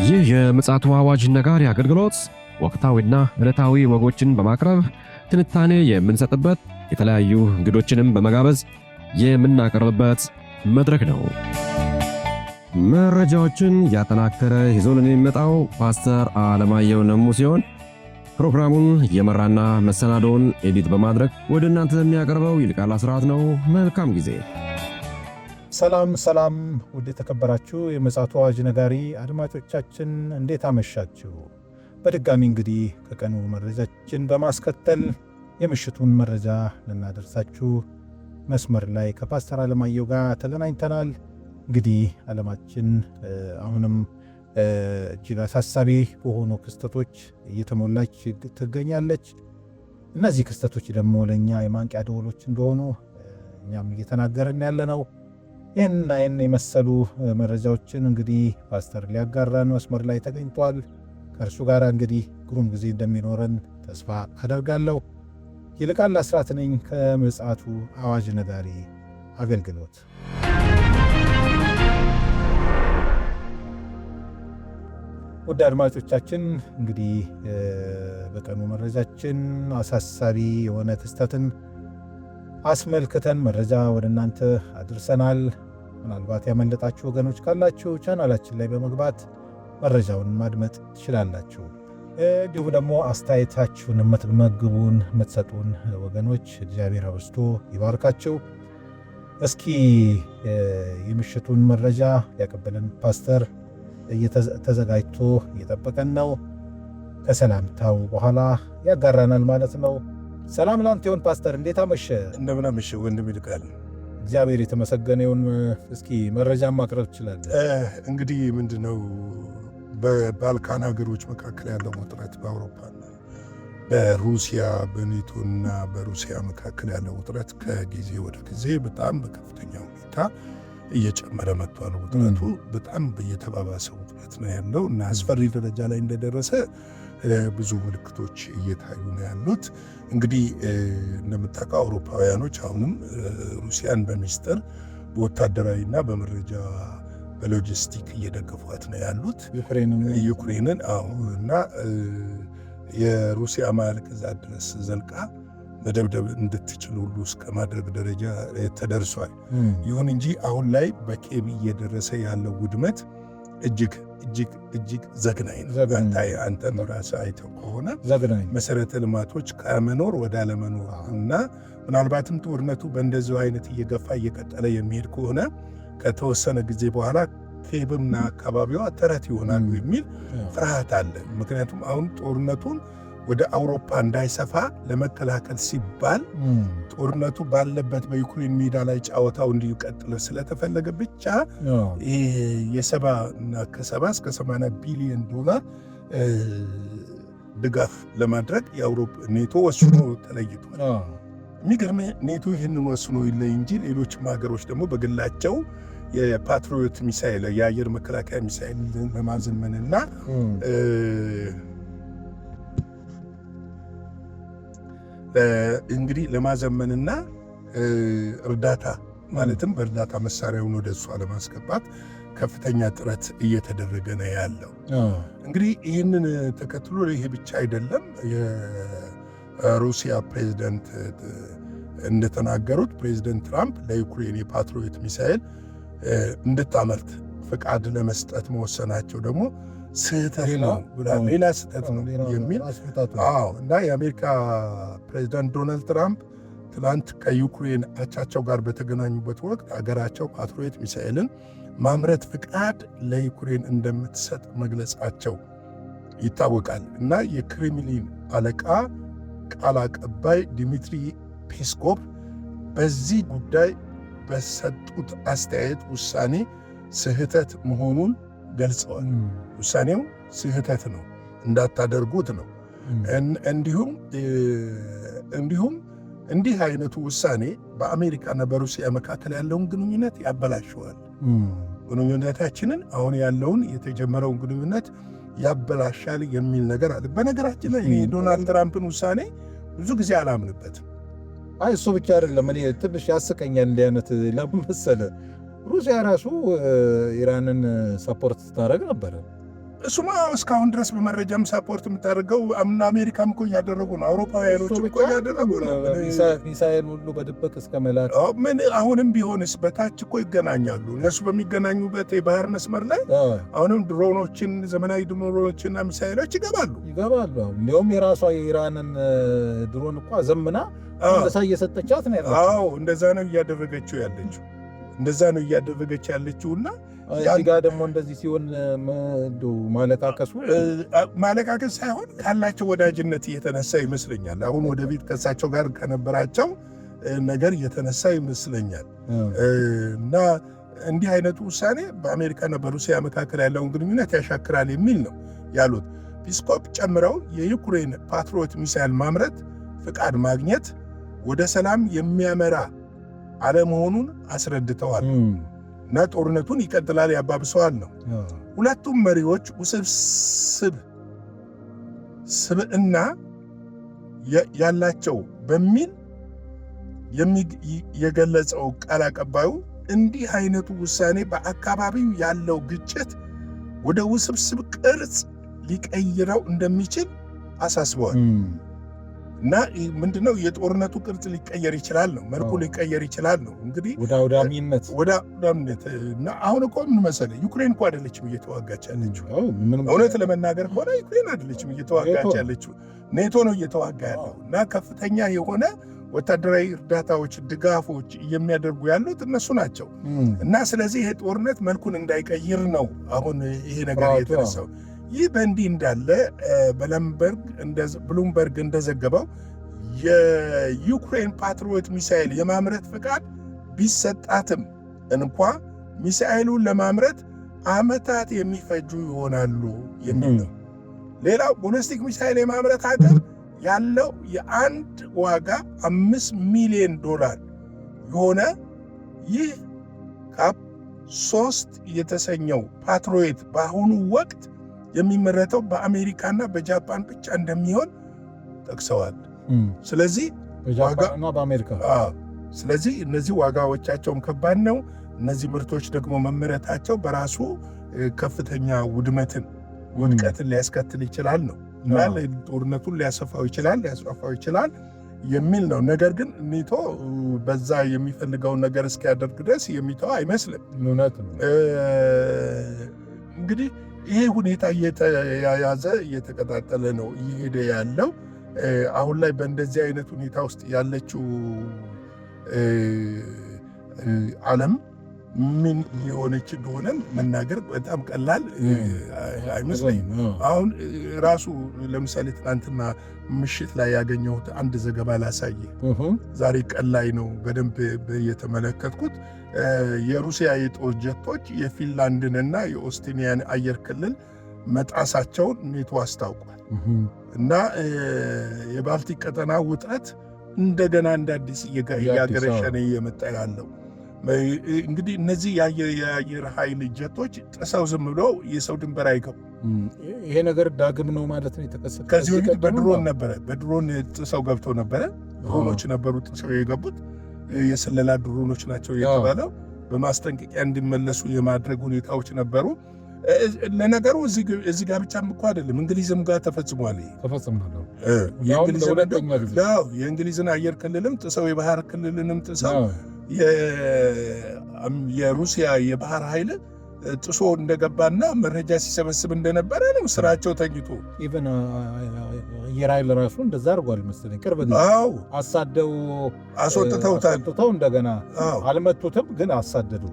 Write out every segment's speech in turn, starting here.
ይህ የምፅዓቱ አዋጅ ነጋሪ አገልግሎት ወቅታዊና ዕለታዊ ወጎችን በማቅረብ ትንታኔ የምንሰጥበት የተለያዩ እንግዶችንም በመጋበዝ የምናቀርብበት መድረክ ነው። መረጃዎችን ያጠናከረ ይዞልን የሚመጣው ፓስተር አለማየሁ ነሙ ሲሆን ፕሮግራሙን የመራና መሰናዶውን ኤዲት በማድረግ ወደ እናንተ የሚያቀርበው ይልቃል አስራት ነው። መልካም ጊዜ። ሰላም ውድ የተከበራችሁ የምፅዓቱ አዋጅ ነጋሪ አድማጮቻችን እንዴት አመሻችሁ? በድጋሚ እንግዲህ ከቀኑ መረጃችን በማስከተል የምሽቱን መረጃ ልናደርሳችሁ መስመር ላይ ከፓስተር አለማየሁ ጋር ተገናኝተናል። እንግዲህ ዓለማችን አሁንም እጅግ አሳሳቢ በሆኑ ክስተቶች እየተሞላች ትገኛለች። እነዚህ ክስተቶች ደግሞ ለእኛ የማንቂያ ደወሎች እንደሆኑ እኛም እየተናገርን ያለነው። ይህን የመሰሉ መረጃዎችን እንግዲህ ፓስተር ሊያጋራን መስመር ላይ ተገኝቷል። ከእርሱ ጋር እንግዲህ ግሩም ጊዜ እንደሚኖረን ተስፋ አደርጋለሁ። ይልቃል አስራት ነኝ ከምፅዓቱ አዋጅ ነጋሪ አገልግሎት። ውድ አድማጮቻችን እንግዲህ በቀኑ መረጃችን አሳሳቢ የሆነ ክስተትን አስመልክተን መረጃ ወደ እናንተ አድርሰናል። ምናልባት ያመለጣችሁ ወገኖች ካላችሁ ቻናላችን ላይ በመግባት መረጃውን ማድመጥ ትችላላችሁ። እንዲሁም ደግሞ አስተያየታችሁን የምትመግቡን የምትሰጡን ወገኖች እግዚአብሔር አብዝቶ ይባርካችሁ። እስኪ የምሽቱን መረጃ ያቀበለን ፓስተር ተዘጋጅቶ እየጠበቀን ነው። ከሰላምታው በኋላ ያጋራናል ማለት ነው። ሰላም ላንተ ይሁን ፓስተር፣ እንዴት አመሸ? እንደምን አመሸ ወንድም ይልቃል። እግዚአብሔር የተመሰገነ ይሁን። እስኪ መረጃ ማቅረብ ይችላል። እንግዲህ ምንድነው በባልካን ሀገሮች መካከል ያለው ውጥረት፣ በአውሮፓና በሩሲያ በኔቶና በሩሲያ መካከል ያለው ውጥረት ከጊዜ ወደ ጊዜ በጣም በከፍተኛ ሁኔታ እየጨመረ መጥቷል። ውጥረቱ በጣም እየተባባሰ ውጥረት ነው ያለው እና አስፈሪ ደረጃ ላይ እንደደረሰ ብዙ ምልክቶች እየታዩ ነው ያሉት። እንግዲህ እንደምታውቀው አውሮፓውያኖች አሁንም ሩሲያን በሚስጥር በወታደራዊና በመረጃ በሎጂስቲክ እየደገፏት ነው ያሉት ዩክሬንን። እና የሩሲያ ማዕቀብ እዛ ድረስ ዘልቃ መደብደብ እንድትችል ሁሉ እስከ ማድረግ ደረጃ ተደርሷል። ይሁን እንጂ አሁን ላይ በኬብ እየደረሰ ያለው ውድመት እጅግ ዘግናኝ ነው። አንተ ራስህ አይተው ከሆነ መሰረተ ልማቶች ከመኖር ወደ አለመኖር እና ምናልባትም ጦርነቱ በእንደዚሁ አይነት እየገፋ እየቀጠለ የሚሄድ ከሆነ ከተወሰነ ጊዜ በኋላ ኬብና አካባቢዋ ተረት ይሆናሉ የሚል ፍርሃት አለ። ምክንያቱም አሁን ጦርነቱን ወደ አውሮፓ እንዳይሰፋ ለመከላከል ሲባል ጦርነቱ ባለበት በዩክሬን ሜዳ ላይ ጫወታው እንዲቀጥል ስለተፈለገ ብቻ ከ70 እስከ 80 ቢሊዮን ዶላር ድጋፍ ለማድረግ የአውሮፓ ኔቶ ወስኖ ተለይቷል። የሚገርም ኔቶ ይህንን ወስኖ ይለይ እንጂ ሌሎችም ሀገሮች ደግሞ በግላቸው የፓትሪዮት ሚሳይል የአየር መከላከያ ሚሳይል ለማዘመንና እንግዲህ ለማዘመንና እርዳታ ማለትም በእርዳታ መሳሪያውን ወደ እሷ ለማስገባት ከፍተኛ ጥረት እየተደረገ ነው ያለው። እንግዲህ ይህንን ተከትሎ ይሄ ብቻ አይደለም። የሩሲያ ፕሬዝዳንት እንደተናገሩት ፕሬዝዳንት ትራምፕ ለዩክሬን የፓትሪዮት ሚሳይል እንድታመርት ፍቃድ ለመስጠት መወሰናቸው ደግሞ ስህተት ነው፣ ሌላ ስህተት ነው የሚል እና የአሜሪካ ፕሬዝዳንት ዶናልድ ትራምፕ ትላንት ከዩክሬን አቻቸው ጋር በተገናኙበት ወቅት አገራቸው ፓትሪዮት ሚሳኤልን ማምረት ፍቃድ ለዩክሬን እንደምትሰጥ መግለጻቸው ይታወቃል። እና የክሬምሊን አለቃ ቃል አቀባይ ዲሚትሪ ፔስኮቭ በዚህ ጉዳይ በሰጡት አስተያየት ውሳኔ ስህተት መሆኑን ገልጸዋል። ውሳኔው ስህተት ነው፣ እንዳታደርጉት ነው። እንዲሁም እንዲህ አይነቱ ውሳኔ በአሜሪካና በሩሲያ መካከል ያለውን ግንኙነት ያበላሸዋል። ግንኙነታችንን አሁን ያለውን የተጀመረውን ግንኙነት ያበላሻል የሚል ነገር አለ። በነገራችን ላይ ዶናልድ ትራምፕን ውሳኔ ብዙ ጊዜ አላምንበትም። እሱ ብቻ አይደለም፣ እኔ ትንሽ ያስቀኛል እንዲህ አይነት ለምን መሰለህ ሩሲያ ራሱ ኢራንን ሰፖርት ስታደርግ ነበረ እሱማ እስካሁን ድረስ በመረጃም ሳፖርት የምታደርገው አሜሪካም እኮ እያደረጉ ነው። አውሮፓውያኖች እኮ እያደረጉ ነው። ሚሳኤል ሁሉ በድብቅ እስከ መላክ ምን አሁንም ቢሆንስ በታች እኮ ይገናኛሉ። እነሱ በሚገናኙበት የባህር መስመር ላይ አሁንም ድሮኖችን፣ ዘመናዊ ድሮኖችና ሚሳኤሎች ይገባሉ። እንዲሁም የራሷ የኢራንን ድሮን እኮ ዘምና እንደዛ እየሰጠቻት ነው ያለችው። አዎ እንደዛ ነው እያደረገችው ያለችውና እዚህ ጋር ደግሞ እንደዚህ ሲሆን ማለቃቀስ ሳይሆን ካላቸው ወዳጅነት እየተነሳ ይመስለኛል። አሁን ወደ ቤት ከሳቸው ጋር ከነበራቸው ነገር እየተነሳ ይመስለኛል። እና እንዲህ አይነቱ ውሳኔ በአሜሪካና በሩሲያ መካከል ያለውን ግንኙነት ያሻክራል የሚል ነው ያሉት ፒስኮፕ። ጨምረው የዩክሬን ፓትሪዮት ሚሳይል ማምረት ፍቃድ ማግኘት ወደ ሰላም የሚያመራ አለመሆኑን አስረድተዋል። እና ጦርነቱን ይቀጥላል፣ ያባብሰዋል ነው። ሁለቱም መሪዎች ውስብስብ ስብዕና ያላቸው በሚል የገለጸው ቃል አቀባዩ እንዲህ አይነቱ ውሳኔ በአካባቢው ያለው ግጭት ወደ ውስብስብ ቅርጽ ሊቀይረው እንደሚችል አሳስበዋል። እና ምንድነው የጦርነቱ ቅርጽ ሊቀየር ይችላል ነው፣ መልኩ ሊቀየር ይችላል ነው። እንግዲህ ወደ አውዳሚነት እና አሁን እኮ ምን መሰለህ ዩክሬን እኮ አይደለችም እየተዋጋች ያለችው። እውነት ለመናገር ከሆነ ዩክሬን አይደለችም እየተዋጋች ያለችው፣ ኔቶ ነው እየተዋጋ ያለው። እና ከፍተኛ የሆነ ወታደራዊ እርዳታዎች፣ ድጋፎች የሚያደርጉ ያሉት እነሱ ናቸው። እና ስለዚህ ይሄ ጦርነት መልኩን እንዳይቀይር ነው አሁን ይሄ ነገር የተነሳው። ይህ በእንዲህ እንዳለ ብሉምበርግ እንደዘገበው የዩክሬን ፓትሪዮት ሚሳኤል የማምረት ፍቃድ ቢሰጣትም እንኳ ሚሳኤሉን ለማምረት ዓመታት የሚፈጁ ይሆናሉ የሚል ነው። ሌላው ቦሊስቲክ ሚሳኤል የማምረት ሀገር ያለው የአንድ ዋጋ $5 ሚሊዮን የሆነ ይህ ካፕ 3 የተሰኘው ፓትሪዮት በአሁኑ ወቅት የሚመረተው በአሜሪካና በጃፓን ብቻ እንደሚሆን ጠቅሰዋል። ስለዚህ በጃፓንና በአሜሪካ ስለዚህ እነዚህ ዋጋዎቻቸውን ከባድ ነው። እነዚህ ምርቶች ደግሞ መመረታቸው በራሱ ከፍተኛ ውድቀትን ሊያስከትል ይችላል ነው እና ጦርነቱን ሊያስፋፋው ይችላል የሚል ነው። ነገር ግን ኔቶ በዛ የሚፈልገውን ነገር እስኪያደርግ ድረስ የሚተው አይመስልም። እውነት ነው። እንግዲህ ይሄ ሁኔታ እየተያያዘ እየተቀጣጠለ ነው እየሄደ ያለው። አሁን ላይ በእንደዚህ አይነት ሁኔታ ውስጥ ያለችው ዓለም ምን የሆነች እንደሆነ መናገር በጣም ቀላል አይመስለኝም። አሁን ራሱ ለምሳሌ ትናንትና ምሽት ላይ ያገኘሁት አንድ ዘገባ ላሳየ። ዛሬ ቀን ላይ ነው በደንብ የተመለከትኩት። የሩሲያ የጦር ጀቶች የፊንላንድንና የኦስትሪያን አየር ክልል መጣሳቸውን ኔቶ አስታውቋል። እና የባልቲክ ቀጠና ውጥረት እንደገና እንደ አዲስ እያገረሸነ እየመጣ ያለው እንግዲህ እነዚህ የአየር ኃይል ጀቶች ጥሰው ዝም ብለው የሰው ድንበር አይገቡ። ይሄ ነገር ዳግም ነው ማለት ነው የተከሰተው። ከዚህ በፊት በድሮን ጥሰው ገብተው ነበረ። ድሮኖች ነበሩ ጥሰው የገቡት፣ የስለላ ድሮኖች ናቸው የተባለው። በማስጠንቀቂያ እንዲመለሱ የማድረግ ሁኔታዎች ነበሩ። ለነገሩ እዚህ ጋር ብቻም እኮ አይደለም፣ እንግሊዝም ጋር ተፈጽሟል። የእንግሊዝን አየር ክልልም ጥሰው የባህር ክልልንም ጥሰው የሩሲያ የባህር ኃይል ጥሶ እንደገባና መረጃ ሲሰበስብ እንደነበረ ነው ስራቸው ተኝቶ። ኢቨን አየር ኃይል ራሱ እንደዛ አድርጓል መሰለኝ። ቅርብ ጊዜ አሳደው አስወጥተው እንደገና አልመቱትም፣ ግን አሳደዱ።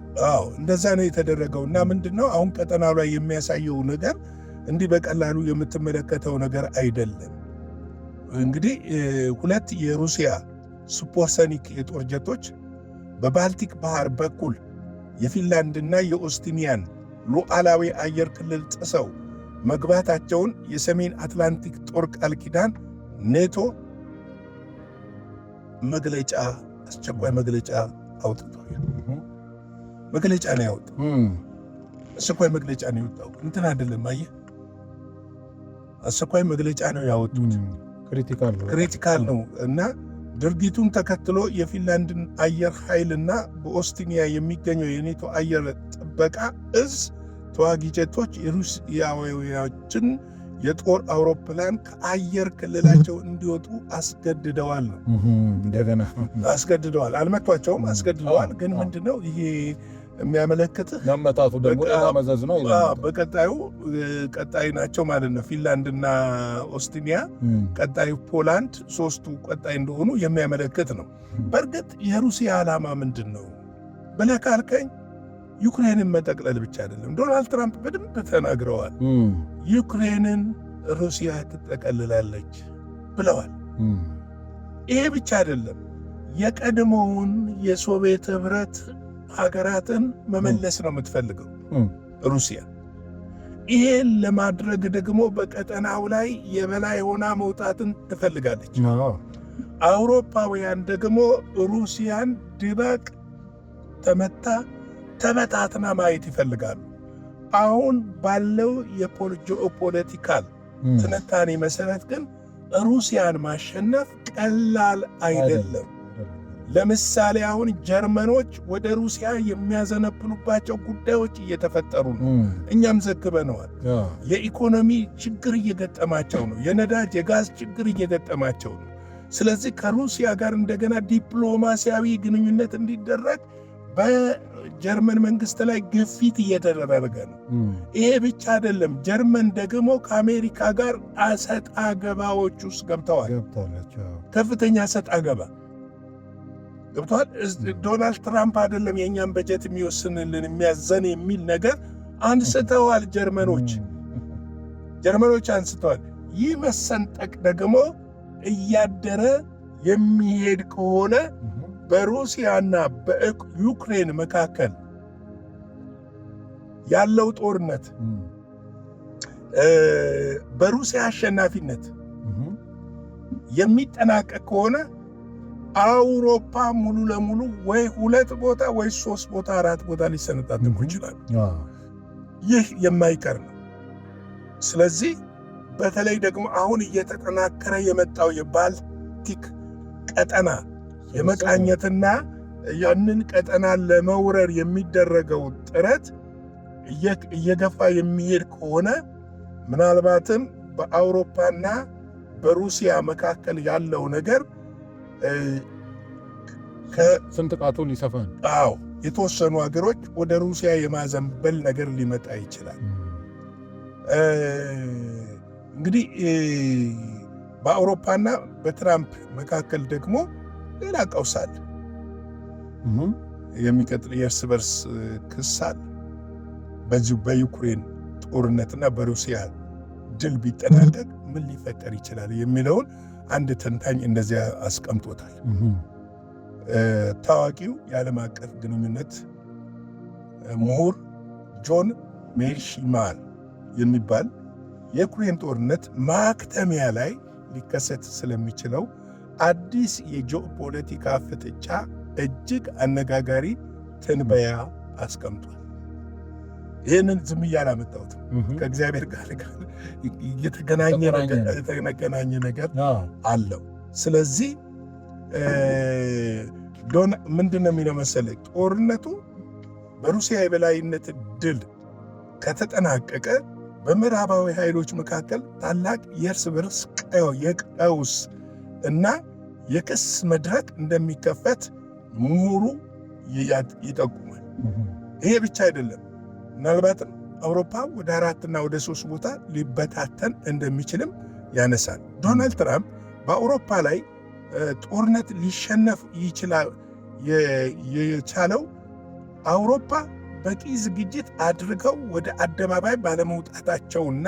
እንደዛ ነው የተደረገው። እና ምንድነው አሁን ቀጠናው ላይ የሚያሳየው ነገር እንዲህ በቀላሉ የምትመለከተው ነገር አይደለም። እንግዲህ ሁለት የሩሲያ ሱፐርሶኒክ የጦር ጀቶች በባልቲክ ባህር በኩል የፊንላንድና የኦስትሪያን ሉዓላዊ አየር ክልል ጥሰው መግባታቸውን የሰሜን አትላንቲክ ጦር ቃል ኪዳን ኔቶ አስቸኳይ መግለጫ አውጥቷል። መግለጫ ነው ያወጣው። አስቸኳይ መግለጫ ነው ያወጣው። እንትን አይደለም፣ አየህ፣ አስቸኳይ መግለጫ ነው ያወጡት። ክሪቲካል ነው እና ድርጊቱን ተከትሎ የፊንላንድን አየር ኃይልና በኦስትሪያ የሚገኘው የኔቶ አየር ጥበቃ እዝ ተዋጊ ጀቶች የሩሲያውያኖችን የጦር አውሮፕላን ከአየር ክልላቸው እንዲወጡ አስገድደዋል ነው። እንደገና አስገድደዋል፣ አልመቷቸውም፣ አስገድደዋል። ግን ምንድነው ይሄ የሚያመለክትህ? መመታቱ ደግሞ ሌላ መዘዝ ነው። ቀጣይ ናቸው ማለት ነው። ፊንላንድና ኦስትሪያ ቀጣዩ ፖላንድ፣ ሶስቱ ቀጣይ እንደሆኑ የሚያመለክት ነው። በእርግጥ የሩሲያ ዓላማ ምንድን ነው ብለህ ካልከኝ ዩክሬንን መጠቅለል ብቻ አይደለም። ዶናልድ ትራምፕ በደንብ ተናግረዋል። ዩክሬንን ሩሲያ ትጠቀልላለች ብለዋል። ይሄ ብቻ አይደለም፣ የቀድሞውን የሶቪየት ህብረት ሀገራትን መመለስ ነው የምትፈልገው ሩሲያ። ይሄን ለማድረግ ደግሞ በቀጠናው ላይ የበላይ ሆና መውጣትን ትፈልጋለች። አውሮፓውያን ደግሞ ሩሲያን ድባቅ ተመታ ተበታትና ማየት ይፈልጋሉ። አሁን ባለው የጂኦፖለቲካል ትንታኔ መሰረት ግን ሩሲያን ማሸነፍ ቀላል አይደለም። ለምሳሌ አሁን ጀርመኖች ወደ ሩሲያ የሚያዘነብሉባቸው ጉዳዮች እየተፈጠሩ ነው። እኛም ዘግበነዋል። የኢኮኖሚ ችግር እየገጠማቸው ነው። የነዳጅ የጋዝ ችግር እየገጠማቸው ነው። ስለዚህ ከሩሲያ ጋር እንደገና ዲፕሎማሲያዊ ግንኙነት እንዲደረግ በጀርመን መንግስት ላይ ግፊት እየተደረገ ነው። ይሄ ብቻ አይደለም። ጀርመን ደግሞ ከአሜሪካ ጋር ሰጣ ገባዎች ውስጥ ገብተዋል። ከፍተኛ ሰጣ ገባ ገብተዋል። ዶናልድ ትራምፕ አይደለም የእኛም በጀት የሚወስንልን የሚያዘን የሚል ነገር አንስተዋል። ጀርመኖች አንስተዋል። ይህ መሰንጠቅ ደግሞ እያደረ የሚሄድ ከሆነ በሩሲያና በዩክሬን መካከል ያለው ጦርነት በሩሲያ አሸናፊነት የሚጠናቀቅ ከሆነ አውሮፓ ሙሉ ለሙሉ ወይ 2 ቦታ ወይ 3 ቦታ 4 ቦታ ሊሰነጣጠቁ ይችላሉ። ይህ የማይቀር ነው። ስለዚህ በተለይ ደግሞ አሁን እየተጠናከረ የመጣው የባልቲክ ቀጠና የመቃኘትና ያንን ቀጠና ለመውረር የሚደረገው ጥረት እየገፋ የሚሄድ ከሆነ ምናልባትም በአውሮፓና በሩሲያ መካከል ያለው ነገር ስንጥቃቱን ይሰፋል። የተወሰኑ ሀገሮች ወደ ሩሲያ የማዘንበል ነገር ሊመጣ ይችላል። እንግዲህ በአውሮፓና በትራምፕ መካከል ደግሞ ሌላ ቀውስ አለ። የሚቀጥል የእርስ በርስ ክስ አለ። በዚሁ በዩክሬን ጦርነትና በሩሲያ ድል ቢጠናቀቅ ምን ሊፈጠር ይችላል የሚለውን አንድ ተንታኝ እንደዚያ አስቀምጦታል። ታዋቂው የዓለም አቀፍ ግንኙነት ምሁር ጆን ሜሽማን የሚባል የዩክሬን ጦርነት ማክተሚያ ላይ ሊከሰት ስለሚችለው አዲስ የጂኦፖለቲካ ፍጥጫ እጅግ አነጋጋሪ ትንበያ አስቀምጧል። ይህንን ዝም እያላመጣሁት ከእግዚአብሔር ጋር የተገናኘ ነገር አለው። ስለዚህ ምንድን ነው የሚለው መሰለህ፣ ጦርነቱ በሩሲያ የበላይነት ድል ከተጠናቀቀ በምዕራባዊ ኃይሎች መካከል ታላቅ የእርስ በርስ የቀውስ እና የክስ መድረክ እንደሚከፈት ምሁሩ ይጠቁማል። ይሄ ብቻ አይደለም፣ ምናልባትም አውሮፓ ወደ 4 እና ወደ 3 ቦታ ሊበታተን እንደሚችልም ያነሳል። ዶናልድ ትራምፕ በአውሮፓ ላይ ጦርነት ሊሸነፍ ይችላል የቻለው አውሮፓ በቂ ዝግጅት አድርገው ወደ አደባባይ ባለመውጣታቸውና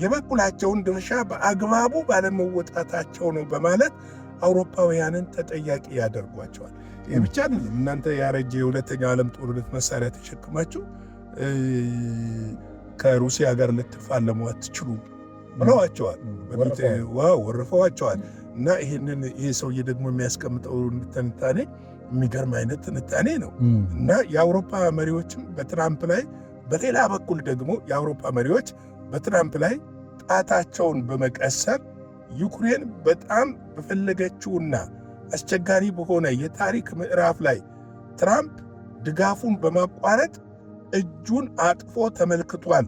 የበኩላቸውን ድርሻ በአግባቡ ባለመወጣታቸው ነው በማለት አውሮፓውያንን ተጠያቂ ያደርጓቸዋል። ይህ ብቻ አይደለም። እናንተ ያረጀ የሁለተኛው ዓለም ጦርነት መሳሪያ ተሸክማችሁ ከሩሲያ ጋር ልትፋለሙ አትችሉ ብለዋቸዋል። ወርፈዋቸዋል። እና ይሄ ሰውዬ ደግሞ የሚያስቀምጠው ትንታኔ የሚገርም አይነት ትንታኔ ነው። እና የአውሮፓ መሪዎችም በትራምፕ ላይ፣ በሌላ በኩል ደግሞ የአውሮፓ መሪዎች በትራምፕ ላይ ጣታቸውን በመቀሰር ዩክሬን በጣም በፈለገችውና አስቸጋሪ በሆነ የታሪክ ምዕራፍ ላይ ትራምፕ ድጋፉን በማቋረጥ እጁን አጥፎ ተመልክቷል።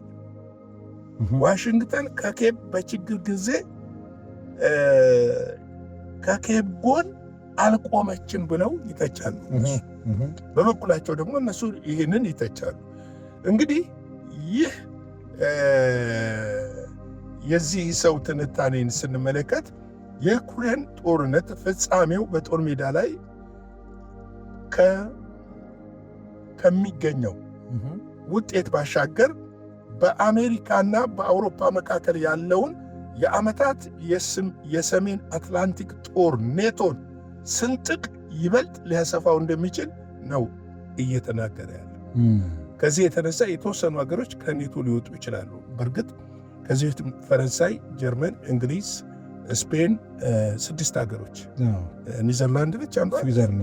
ዋሽንግተን ከኬብ በችግር ጊዜ ከኬብ ጎን አልቆመችም ብለው ይተቻሉ። በበኩላቸው ደግሞ እነሱ ይህንን ይተቻሉ። እንግዲህ ይህ የዚህ ሰው ትንታኔን ስንመለከት የዩክሬን ጦርነት ፍጻሜው በጦር ሜዳ ላይ ከሚገኘው ውጤት ባሻገር በአሜሪካና በአውሮፓ መካከል ያለውን የዓመታት የሰሜን አትላንቲክ ጦር ኔቶን ስንጥቅ ይበልጥ ሊያሰፋው እንደሚችል ነው እየተናገረ ያለው። ከዚህ የተነሳ የተወሰኑ ሀገሮች ከኔቶ ሊወጡ ይችላሉ። በእርግጥ ከዚህ በፊትም ፈረንሳይ፣ ጀርመን፣ እንግሊዝ፣ ስፔን 6 ሀገሮች ኒዘርላንድ ብቻ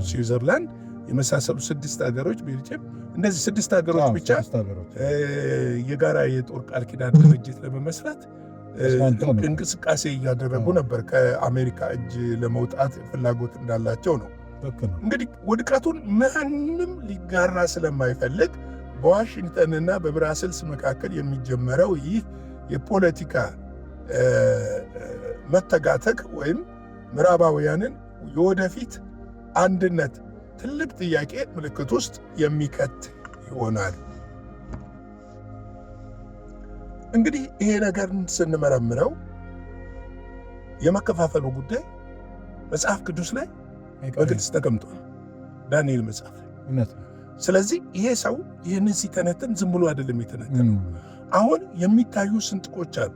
ስዊዘርላንድ የመሳሰሉ 6 ሀገሮች ቤልጅየም፣ እነዚህ 6 ሀገሮች ብቻ የጋራ የጦር ቃል ኪዳን ድርጅት ለመመስረት እንቅስቃሴ እያደረጉ ነበር። ከአሜሪካ እጅ ለመውጣት ፍላጎት እንዳላቸው ነው። እንግዲህ ውድቀቱን ማንም ሊጋራ ስለማይፈልግ በዋሽንግተንና በብራስልስ መካከል የሚጀመረው ይህ የፖለቲካ መተጋተግ ወይም ምዕራባውያንን የወደፊት አንድነት ትልቅ ጥያቄ ምልክት ውስጥ የሚከት ይሆናል። እንግዲህ ይሄ ነገርን ስንመረምረው የመከፋፈሉ ጉዳይ መጽሐፍ ቅዱስ ላይ በግልጽ ተቀምጧል፣ ዳንኤል መጽሐፍ። ስለዚህ ይሄ ሰው ይህንን ሲተነትን ዝም ብሎ አይደለም የተነተነው። አሁን የሚታዩ ስንጥቆች አሉ።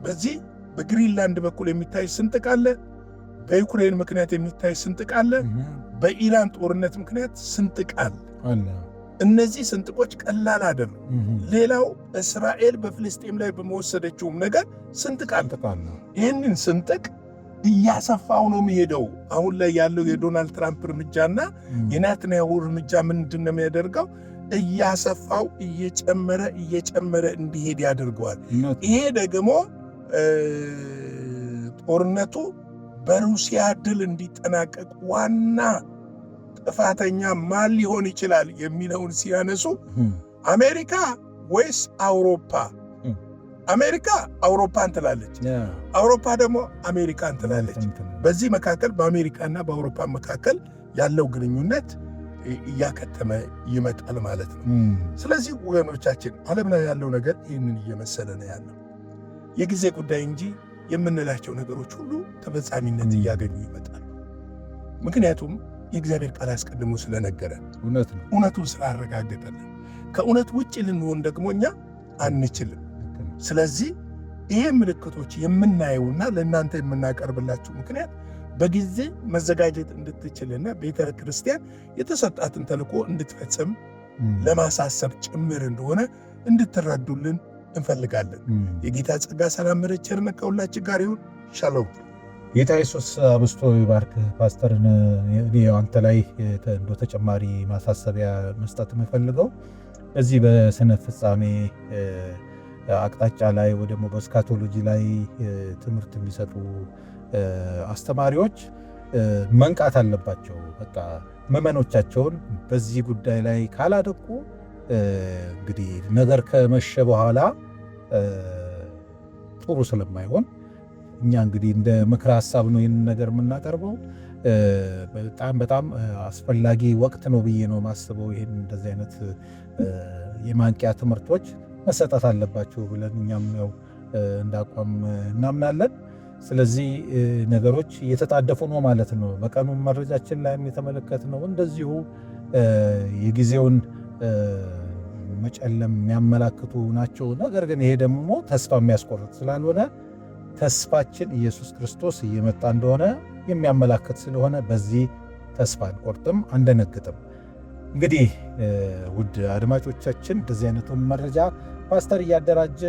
በዚህ በግሪንላንድ በኩል የሚታይ ስንጥቅ አለ። በዩክሬን ምክንያት የሚታይ ስንጥቅ አለ። በኢራን ጦርነት ምክንያት ስንጥቅ አለ። እነዚህ ስንጥቆች ቀላል አይደሉም። ሌላው እስራኤል በፍልስጤም ላይ በመወሰደችውም ነገር ስንጥቅ አለ። ይህንን ስንጥቅ እያሰፋው ነው የሚሄደው። አሁን ላይ ያለው የዶናልድ ትራምፕ እርምጃና የናትንያሁ እርምጃ ምንድን ነው የሚያደርገው? እያሰፋው እየጨመረ እንዲሄድ ያደርገዋል። ይሄ ደግሞ ጦርነቱ በሩሲያ ድል እንዲጠናቀቅ ዋና ጥፋተኛ ማን ሊሆን ይችላል የሚለውን ሲያነሱ አሜሪካ ወይስ አውሮፓ? አሜሪካ አውሮፓን ትላለች፣ አውሮፓ ደግሞ አሜሪካን ትላለች። በዚህ መካከል በአሜሪካና በአውሮፓ መካከል ያለው ግንኙነት እያከተመ ይመጣል ማለት ነው። ስለዚህ ወገኖቻችን ዓለም ላይ ያለው ነገር ይህንን እየመሰለ ነው ያለው። የጊዜ ጉዳይ እንጂ የምንላቸው ነገሮች ሁሉ ተፈጻሚነት እያገኙ ይመጣሉ። ምክንያቱም የእግዚአብሔር ቃል አስቀድሞ ስለነገረን እውነቱን ስላረጋገጠልን፣ ከእውነት ውጭ ልንሆን ደግሞ እኛ አንችልም። ስለዚህ ይሄ ምልክቶች የምናየውና ለእናንተ የምናቀርብላችሁ ምክንያት በጊዜ መዘጋጀት እንድትችልና ቤተ ክርስቲያን የተሰጣትን ተልእኮ እንድትፈጽም ለማሳሰብ ጭምር እንደሆነ እንድትረዱልን እንፈልጋለን። የጌታ ጸጋ፣ ሰላም፣ ምሕረት፣ ቸርነት ከሁላችን ጋር ይሁን። ሻሎም። ጌታ ኢየሱስ አብስቶ ይባርክ። ፓስተርን አንተ ላይ እንደ ተጨማሪ ማሳሰቢያ መስጠት የምፈልገው እዚህ በስነ ፍጻሜ አቅጣጫ ላይ ወይ ደግሞ በስካቶሎጂ ላይ ትምህርት የሚሰጡ አስተማሪዎች መንቃት አለባቸው። በቃ ምዕመኖቻቸውን በዚህ ጉዳይ ላይ ካላደቁ እንግዲህ ነገር ከመሸ በኋላ ጥሩ ስለማይሆን እኛ እንግዲህ እንደ ምክረ ሐሳብ ነው ይህን ነገር የምናቀርበው። በጣም አስፈላጊ ወቅት ነው ብዬ ነው ማስበው። ይህን እንደዚህ አይነት የማንቂያ ትምህርቶች መሰጠት አለባቸው ብለን እኛም ያው እንዳቋም እናምናለን። ስለዚህ ነገሮች እየተጣደፉ ነው ማለት ነው። በቀኑ መረጃችን ላይ የተመለከትነው እንደዚሁ የጊዜውን መጨለም የሚያመላክቱ ናቸው። ነገር ግን ይሄ ደግሞ ተስፋ የሚያስቆርጥ ስላልሆነ ተስፋችን ኢየሱስ ክርስቶስ እየመጣ እንደሆነ የሚያመላክት ስለሆነ በዚህ ተስፋ አንቆርጥም፣ አንደነግጥም። እንግዲህ ውድ አድማጮቻችን እንደዚህ አይነቱን መረጃ ፓስተር እያደራጀ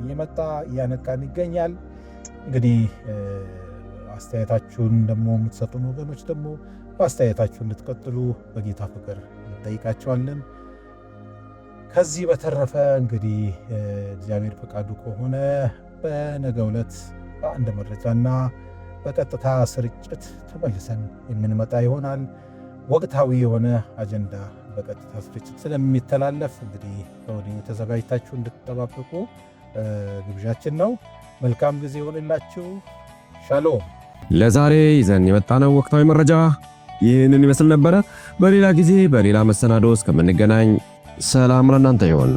እየመጣ እያነቃን ይገኛል። እንግዲህ አስተያየታችሁን ደግሞ የምትሰጡን ወገኖች ደግሞ በአስተያየታችሁ እንድትቀጥሉ በጌታ ፍቅር እንጠይቃቸዋለን። ከዚህ በተረፈ እንግዲህ እግዚአብሔር ፈቃዱ ከሆነ በነገው ዕለት በአንድ መረጃና በቀጥታ ስርጭት ተመልሰን የምንመጣ ይሆናል። ወቅታዊ የሆነ አጀንዳ በቀጥታ ስርጭት ስለሚተላለፍ እንግዲህ ከወዲሁ ተዘጋጅታችሁ እንድትጠባበቁ ግብዣችን ነው። መልካም ጊዜ ይሆንላችሁ። ሻሎም። ለዛሬ ይዘን የመጣነው ወቅታዊ መረጃ ይህንን ይመስል ነበረ። በሌላ ጊዜ በሌላ መሰናዶ እስከምንገናኝ ሰላም ለእናንተ ይሁን።